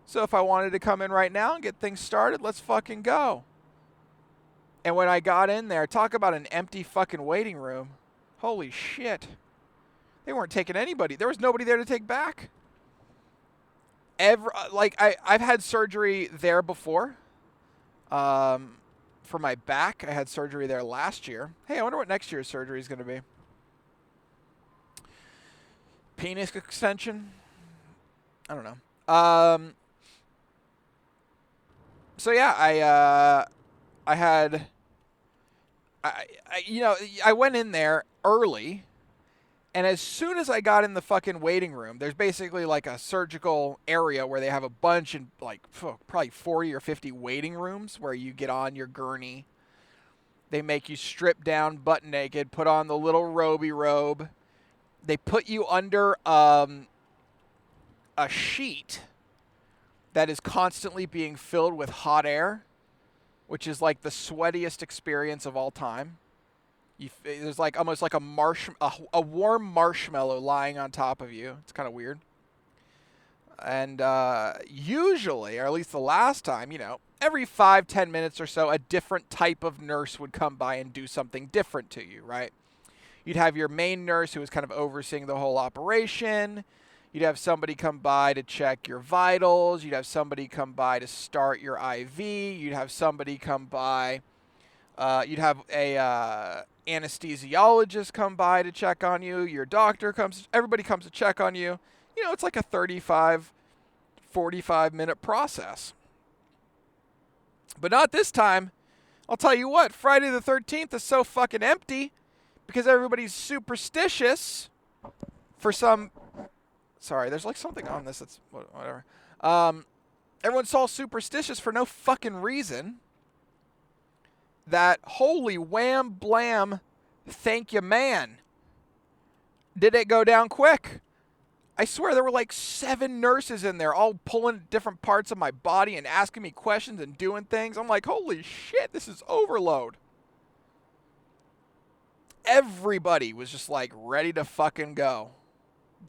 So if I wanted to come in right now and get things started, let's fucking go. And when I got in there, talk about an empty fucking waiting room. Holy shit. They weren't taking anybody. There was nobody there to take back. I've had surgery there before. For my back, I had surgery there last year. Hey, I wonder what next year's surgery is going to be. Penis extension? I don't know. So yeah, I went in there early, and as soon as I got in the fucking waiting room, there's basically like a surgical area where they have a bunch of like probably 40 or 50 waiting rooms where you get on your gurney. They make you strip down butt naked, put on the little robe. They put you under a sheet that is constantly being filled with hot air, which is like the sweatiest experience of all time. There's like almost like a warm marshmallow lying on top of you. It's kind of weird. And usually, or at least the last time, every 5-10 minutes or so, a different type of nurse would come by and do something different to you, right? You'd have your main nurse who was kind of overseeing the whole operation. You'd have somebody come by to check your vitals. You'd have somebody come by to start your IV. You'd have somebody come by. You'd have a anesthesiologist come by to check on you. Your doctor comes. Everybody comes to check on you. It's like a 35, 45-minute process. But not this time. I'll tell you what, Friday the 13th is so fucking empty because everybody's superstitious for some... Sorry, there's like something on this that's... Whatever. Everyone's all superstitious for no fucking reason. That holy wham blam, thank you man. Did it go down quick? I swear there were like 7 nurses in there, all pulling different parts of my body and asking me questions and doing things. I'm like, holy shit, this is overload. Everybody was just like ready to fucking go.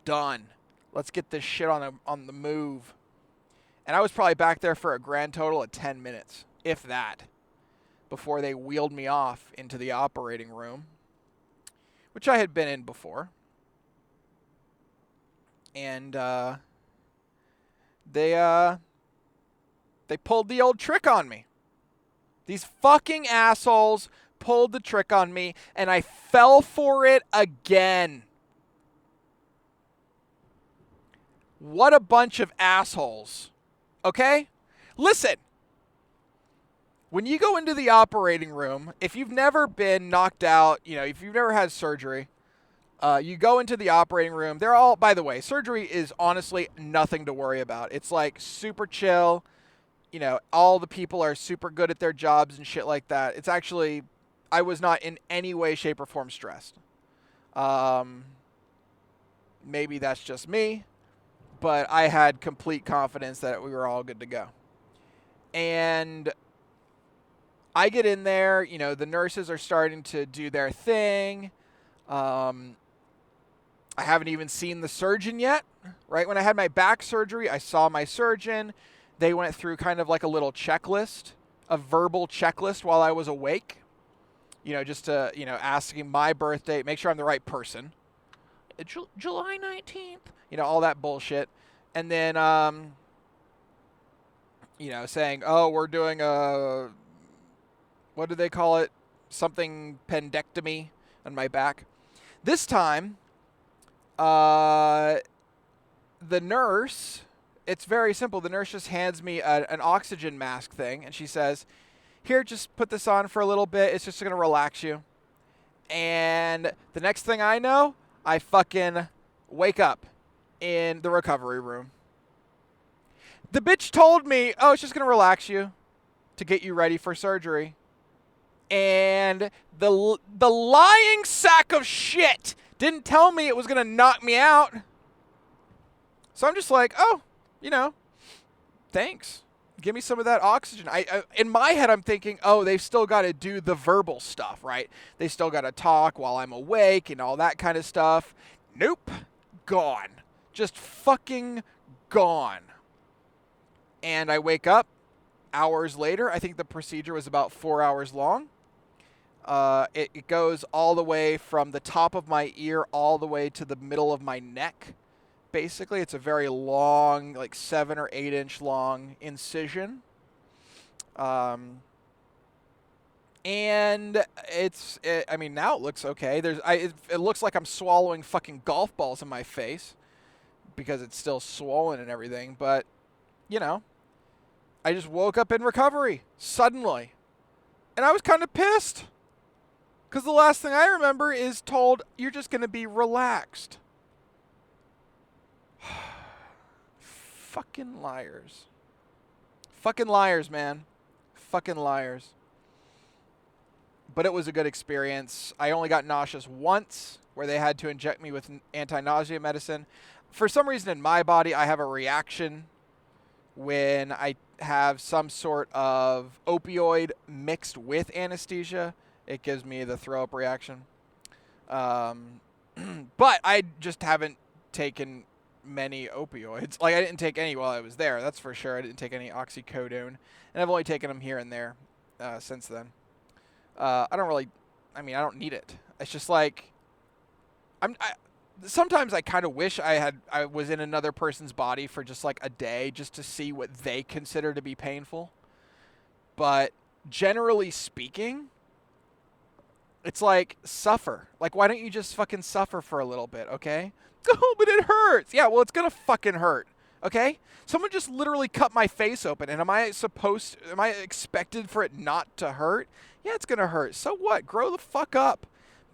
Done. Let's get this shit on the move. And I was probably back there for a grand total of 10 minutes, if that, before they wheeled me off into the operating room, which I had been in before. And they pulled the old trick on me. These fucking assholes pulled the trick on me, and I fell for it again. What a bunch of assholes. Okay? Listen. When you go into the operating room, if you've never been knocked out, if you've never had surgery, you go into the operating room. They're all, by the way, surgery is honestly nothing to worry about. It's like super chill. All the people are super good at their jobs and shit like that. It's actually, I was not in any way, shape, or form stressed. Maybe that's just me, but I had complete confidence that we were all good to go. And I get in there, the nurses are starting to do their thing. I haven't even seen the surgeon yet, right? When I had my back surgery, I saw my surgeon. They went through kind of like a little checklist, a verbal checklist while I was awake. Just to, asking my birth date, make sure I'm the right person. July 19th. All that bullshit. And then, saying, oh, we're doing a, what do they call it? Something pendectomy on my back. This time, the nurse, it's very simple. The nurse just hands me an oxygen mask thing, and she says, here, just put this on for a little bit. It's just going to relax you. And the next thing I know, I fucking wake up in the recovery room. The bitch told me, oh, it's just going to relax you to get you ready for surgery. And the lying sack of shit didn't tell me it was going to knock me out. So I'm just like, oh, thanks. Give me some of that oxygen. I in my head, I'm thinking, oh, they've still got to do the verbal stuff, right? They still got to talk while I'm awake and all that kind of stuff. Nope. Gone. Just fucking gone. And I wake up hours later. I think the procedure was about 4 hours long. It goes all the way from the top of my ear all the way to the middle of my neck. Basically, it's a very long, like 7 or 8 inch long incision. And now it looks okay. It looks like I'm swallowing fucking golf balls in my face because it's still swollen and everything. But, I just woke up in recovery suddenly. And I was kind of pissed. Because the last thing I remember is told, you're just going to be relaxed. Fucking liars. Fucking liars, man. Fucking liars. But it was a good experience. I only got nauseous once, where they had to inject me with anti-nausea medicine. For some reason in my body, I have a reaction when I have some sort of opioid mixed with anesthesia. It gives me the throw-up reaction. But I just haven't taken many opioids. Like, I didn't take any while I was there, that's for sure. I didn't take any oxycodone, and I've only taken them here and there since then. I don't need it. It's just like, sometimes I kind of wish I was in another person's body for just like a day, just to see what they consider to be painful. But generally speaking, it's like, suffer. Like, why don't you just fucking suffer for a little bit, okay? Oh, but it hurts. Yeah, well, it's going to fucking hurt, okay? Someone just literally cut my face open, and am I expected for it not to hurt? Yeah, it's going to hurt. So what? Grow the fuck up.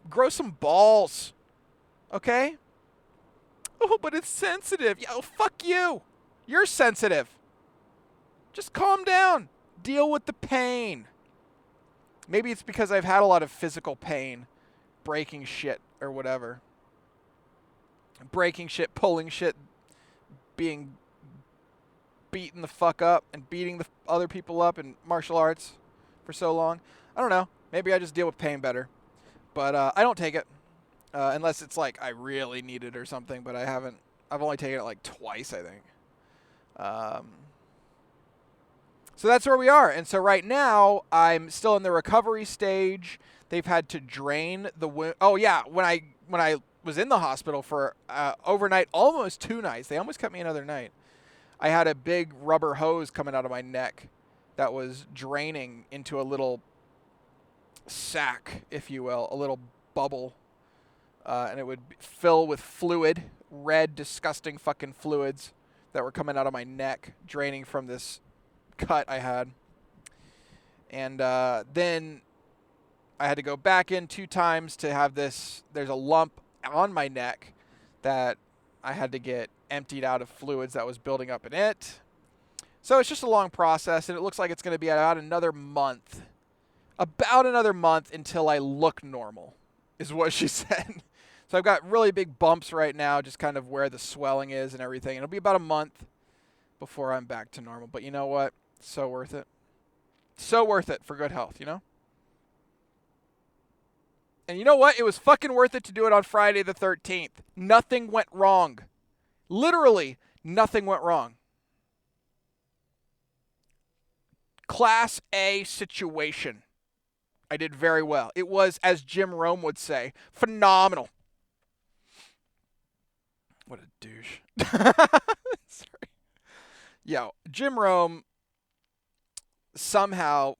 Grow some balls, okay? Oh, but it's sensitive. Yeah, well, fuck you. You're sensitive. Just calm down. Deal with the pain. Maybe it's because I've had a lot of physical pain, breaking shit or whatever. Breaking shit, pulling shit, being beaten the fuck up and beating the other people up in martial arts for so long. I don't know. Maybe I just deal with pain better. But I don't take it unless it's like I really need it or something. But I haven't. I've only taken it like twice, I think. So that's where we are. And so right now I'm still in the recovery stage. They've had to drain the wound. Oh yeah, when I was in the hospital for overnight, almost 2 nights. They almost kept me another night. I had a big rubber hose coming out of my neck that was draining into a little sack, if you will, a little bubble. And it would fill with fluid, red, disgusting fucking fluids that were coming out of my neck, draining from this cut I had. And then I had to go back in 2 times to have this. There's a lump on my neck that I had to get emptied out of fluids that was building up in it. So it's just a long process, and it looks like it's going to be about another month. About another month until I look normal, is what she said. So I've got really big bumps right now, just kind of where the swelling is and everything. It'll be about a month before I'm back to normal. But you know what? So worth it. So worth it for good health, you know? And you know what? It was fucking worth it to do it on Friday the 13th. Nothing went wrong. Literally, nothing went wrong. Class A situation. I did very well. It was, as Jim Rome would say, phenomenal. What a douche. Sorry. Yo, Jim Rome somehow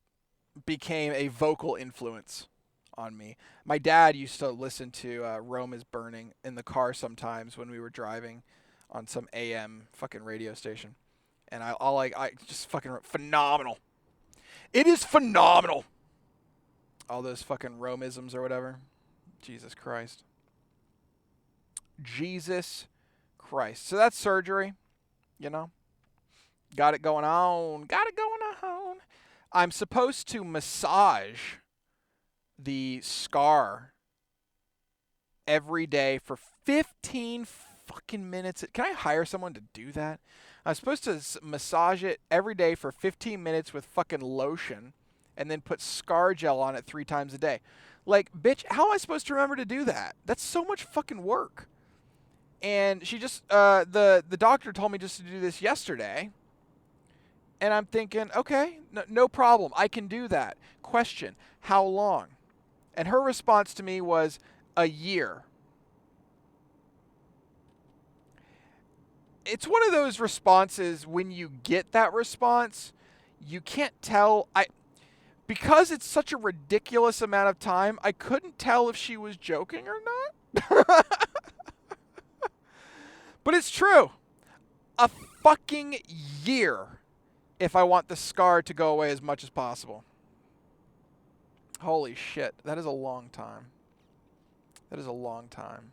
became a vocal influence on me. My dad used to listen to Rome is Burning in the car sometimes when we were driving on some AM fucking radio station. And I just fucking phenomenal. It is phenomenal. All those fucking Romeisms or whatever. Jesus Christ. Jesus Christ. So that's surgery, you know. Got it going on. Got it going on. I'm supposed to massage the scar every day for 15 fucking minutes. Can I hire someone to do that? I'm supposed to massage it every day for 15 minutes with fucking lotion and then put scar gel on it 3 times a day. Like, bitch, how am I supposed to remember to do that? That's so much fucking work. And she just, the doctor told me just to do this yesterday. And I'm thinking, okay, no problem. I can do that. Question, how long? And her response to me was a year. It's one of those responses when you get that response, you can't tell. Because it's such a ridiculous amount of time, I couldn't tell if she was joking or not. But it's true. A fucking year if I want the scar to go away as much as possible. Holy shit. That is a long time. That is a long time.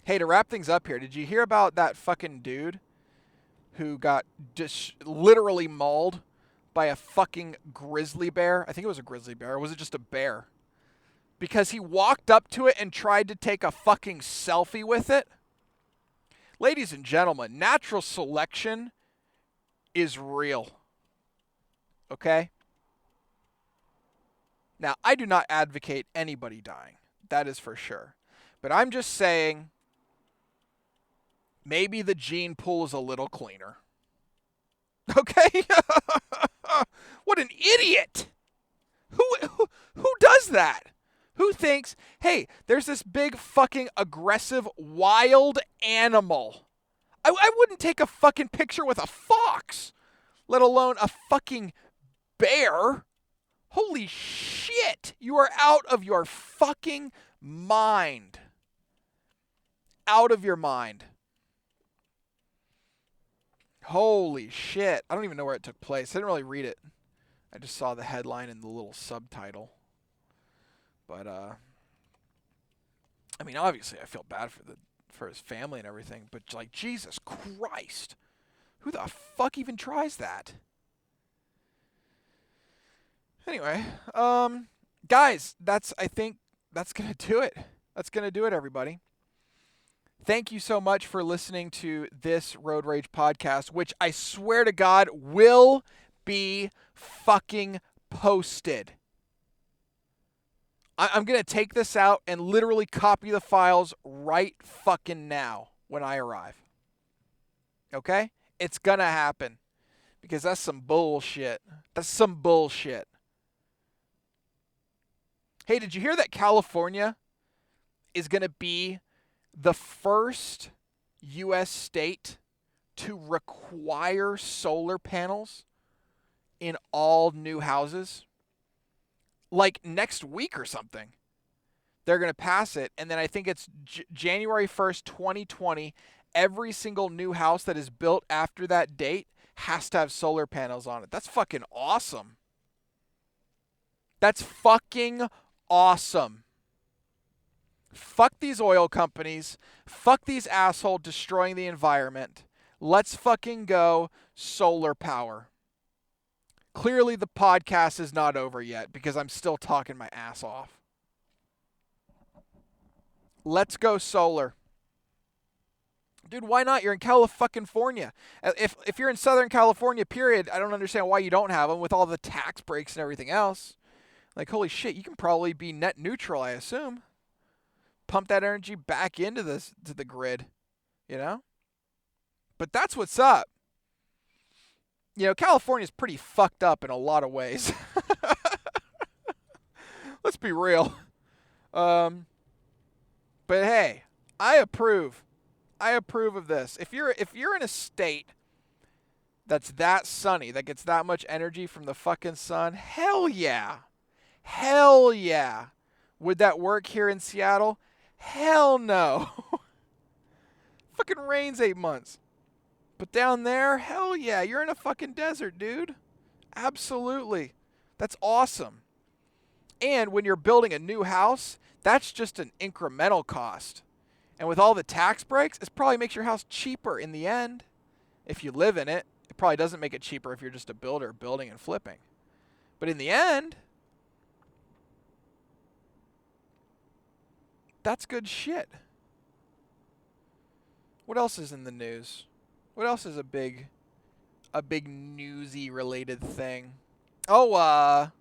Hey, to wrap things up here, did you hear about that fucking dude who got literally mauled by a fucking grizzly bear? I think it was a grizzly bear. Or was it just a bear? Because he walked up to it and tried to take a fucking selfie with it. Ladies and gentlemen, natural selection is real. Okay? Now, I do not advocate anybody dying. That is for sure. But I'm just saying, maybe the gene pool is a little cleaner. Okay? What an idiot! Who does that? Who thinks, hey, there's this big fucking aggressive wild animal. I wouldn't take a fucking picture with a fox, let alone a fucking bear. Holy shit. You are out of your fucking mind. Out of your mind. Holy shit. I don't even know where it took place. I didn't really read it. I just saw the headline and the little subtitle. But, I mean, obviously I feel bad for his family and everything, but like, Jesus Christ. Who the fuck even tries that? Anyway, guys, I think that's going to do it. That's going to do it, everybody. Thank you so much for listening to this Road Rage podcast, which I swear to God will be fucking posted. I'm going to take this out and literally copy the files right fucking now when I arrive. Okay? It's going to happen. Because that's some bullshit. That's some bullshit. Hey, did you hear that California is going to be the first U.S. state to require solar panels in all new houses? Like next week or something. They're going to pass it, and then I think it's January 1st, 2020. Every single new house that is built after that date has to have solar panels on it. That's fucking awesome. That's fucking awesome. Fuck these oil companies. Fuck these assholes destroying the environment. Let's fucking go solar power. Clearly the podcast is not over yet because I'm still talking my ass off. Let's go solar. Dude, why not? You're in California. If you're in Southern California, period, I don't understand why you don't have them with all the tax breaks and everything else. Like, holy shit, you can probably be net neutral, I assume. Pump that energy back into the grid, you know? But that's what's up. You know, California's pretty fucked up in a lot of ways. Let's be real. But hey, I approve. I approve of this. If you're in a state that's that sunny, that gets that much energy from the fucking sun, hell yeah. Hell yeah. Would that work here in Seattle? Hell no. Fucking rains 8 months. But down there, hell yeah, you're in a fucking desert, dude. Absolutely. That's awesome. And when you're building a new house, that's just an incremental cost. And with all the tax breaks, it probably makes your house cheaper in the end. If you live in it, it probably doesn't make it cheaper if you're just a builder building and flipping. But in the end, that's good shit. What else is in the news? What else is a big newsy related thing? Oh,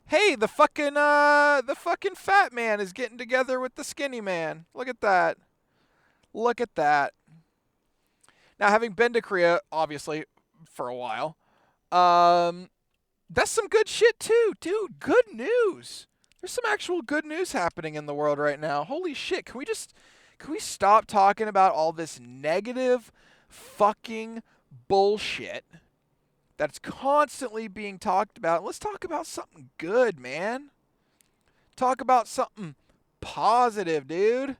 hey, the fucking fat man is getting together with the skinny man. Look at that. Look at that. Now, having been to Korea, obviously, for a while, that's some good shit too, dude. Good news. There's some actual good news happening in the world right now. Holy shit. Can we stop talking about all this negative fucking bullshit that's constantly being talked about? Let's talk about something good, man. Talk about something positive, dude.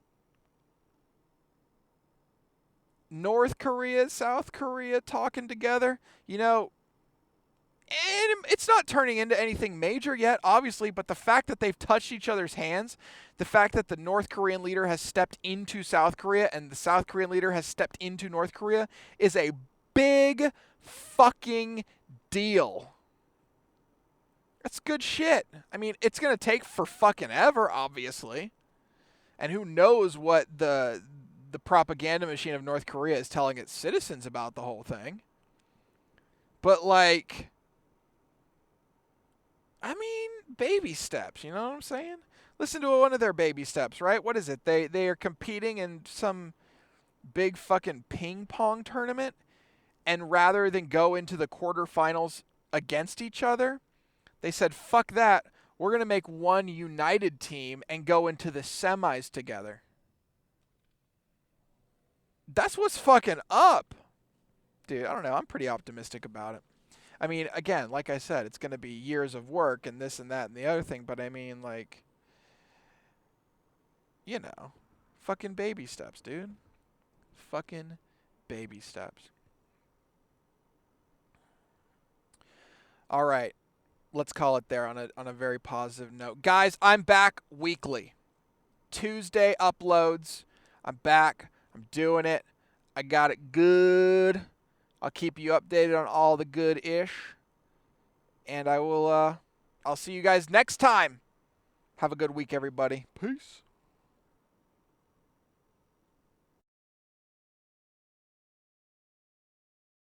North Korea, South Korea talking together. You know, and it's not turning into anything major yet, obviously, but the fact that they've touched each other's hands, the fact that the North Korean leader has stepped into South Korea and the South Korean leader has stepped into North Korea is a big fucking deal. That's good shit. I mean, it's going to take for fucking ever, obviously. And who knows what the propaganda machine of North Korea is telling its citizens about the whole thing. But, like, I mean, baby steps, you know what I'm saying? Listen to one of their baby steps, right? What is it? They are competing in some big fucking ping pong tournament, and rather than go into the quarterfinals against each other, they said, fuck that. We're going to make one united team and go into the semis together. That's what's fucking up. Dude, I don't know. I'm pretty optimistic about it. I mean, again, like I said, it's going to be years of work and this and that and the other thing. But I mean, like, you know, fucking baby steps, dude. Fucking baby steps. All right. Let's call it there on a very positive note. Guys, I'm back weekly. Tuesday uploads. I'm back. I'm doing it. I got it good. I'll keep you updated on all the good-ish. And I'll see you guys next time. Have a good week, everybody. Peace.